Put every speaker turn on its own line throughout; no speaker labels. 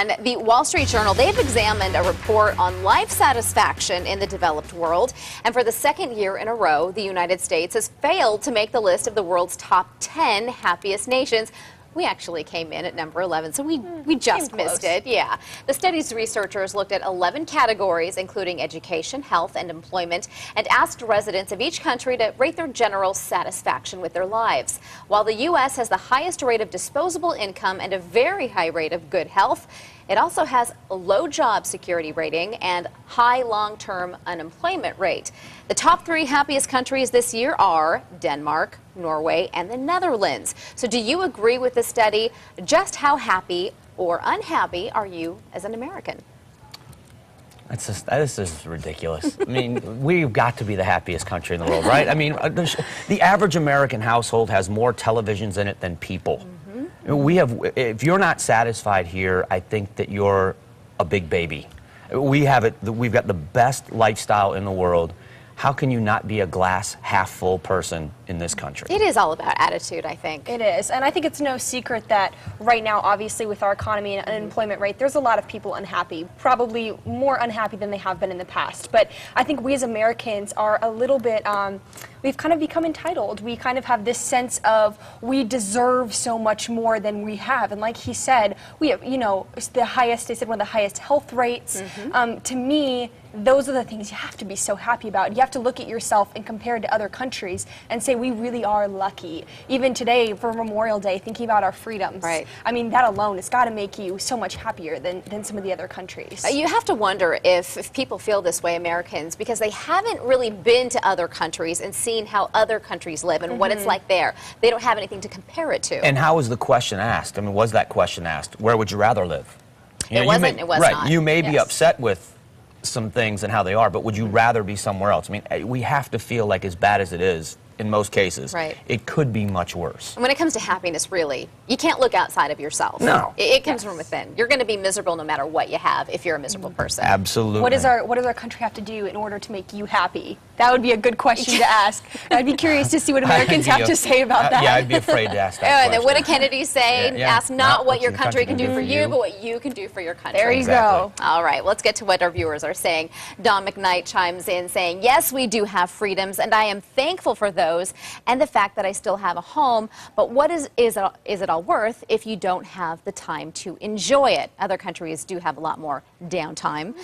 And the Wall Street Journal, they've examined a report on life satisfaction in the developed world. And for the second year in a row, the United States has failed to make the list of the world's top 10 happiest nations. We actually came in at number 11, so we just missed it. Yeah. The study's researchers looked at 11 categories, including education, health, and employment, and asked residents of each country to rate their general satisfaction with their lives. While the U.S. has the highest rate of disposable income and a very high rate of good health, it also has a low job security rating and high long-term unemployment rate. The top 3 happiest countries this year are Denmark, Norway, and the Netherlands. So do you agree with the study? Just how happy or unhappy are you as an American?
This is ridiculous. I mean, we've got to be the happiest country in the world, right? I mean, the average American household has more televisions in it than people. If you're not satisfied here, I think that you're a big baby. We've got the best lifestyle in the world. How can you not be a glass half full person in this country?
It is all about attitude, I think.
It is, and I think it's no secret that right now, obviously, with our economy and unemployment rate, there's a lot of people unhappy, probably more unhappy than they have been in the past. But I think we as Americans are a little bit, we've kind of become entitled. We kind of have this sense of we deserve so much more than we have. And like he said, we have, you know, the highest, they said one of the highest health rates. To me, those are the things you have to be so happy about. You have to look at yourself and compare it to other countries and say we really are lucky. Even today for Memorial Day, thinking about our freedoms.
Right.
I mean, that alone has got to make you so much happier than some of the other countries.
You have to wonder if people feel this way, Americans, because they haven't really been to other countries and seen how other countries live and what it's like there. They don't have anything to compare it to.
And how was the question asked? I mean, was that question asked? Where would you rather live? You
It
know,
wasn't. It was
right.
not.
You may be upset with some things and how they are, but would you rather be somewhere else? I mean, we have to feel like as bad as it is, in most cases, it could be much worse.
And when it comes to happiness, really, you can't look outside of yourself.
No.
It comes from within. You're going to be miserable no matter what you have if you're a miserable person.
Absolutely.
What does our country have to do in order to make you happy? That would be a good question to ask. I'd be curious to see what Americans have to say about that.
Yeah, I'd be afraid to ask that
And
question.
what did Kennedy say? Ask not what your country can do for you,
you,
but what you can do for your country.
There you go.
All right, let's get to what our viewers are saying. Don McKnight chimes in saying, yes, we do have freedoms, and I am thankful for those, and the fact that I still have a home, but what is it all worth if you don't have the time to enjoy it? Other countries do have a lot more downtime.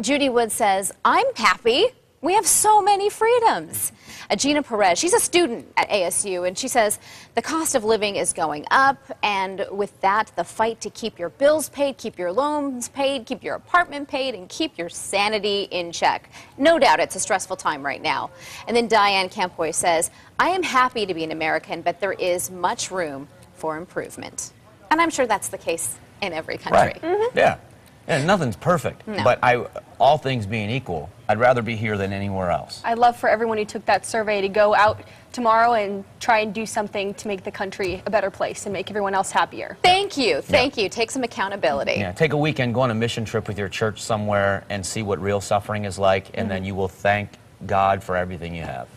Judy Wood says, I'm happy. We have so many freedoms. Gina Perez, she's a student at ASU, and she says the cost of living is going up, and with that, the fight to keep your bills paid, keep your loans paid, keep your apartment paid, and keep your sanity in check. No doubt it's a stressful time right now. And then Diane Campoy says, I am happy to be an American, but there is much room for improvement. And I'm sure that's the case in every country.
Right. Yeah. And nothing's perfect, but all things being equal, I'd rather be here than anywhere else.
I'd love for everyone who took that survey to go out tomorrow and try and do something to make the country a better place and make everyone else happier.
Thank you. Thank you. Take some accountability.
Yeah, take a weekend, go on a mission trip with your church somewhere and see what real suffering is like, and then you will thank God for everything you have.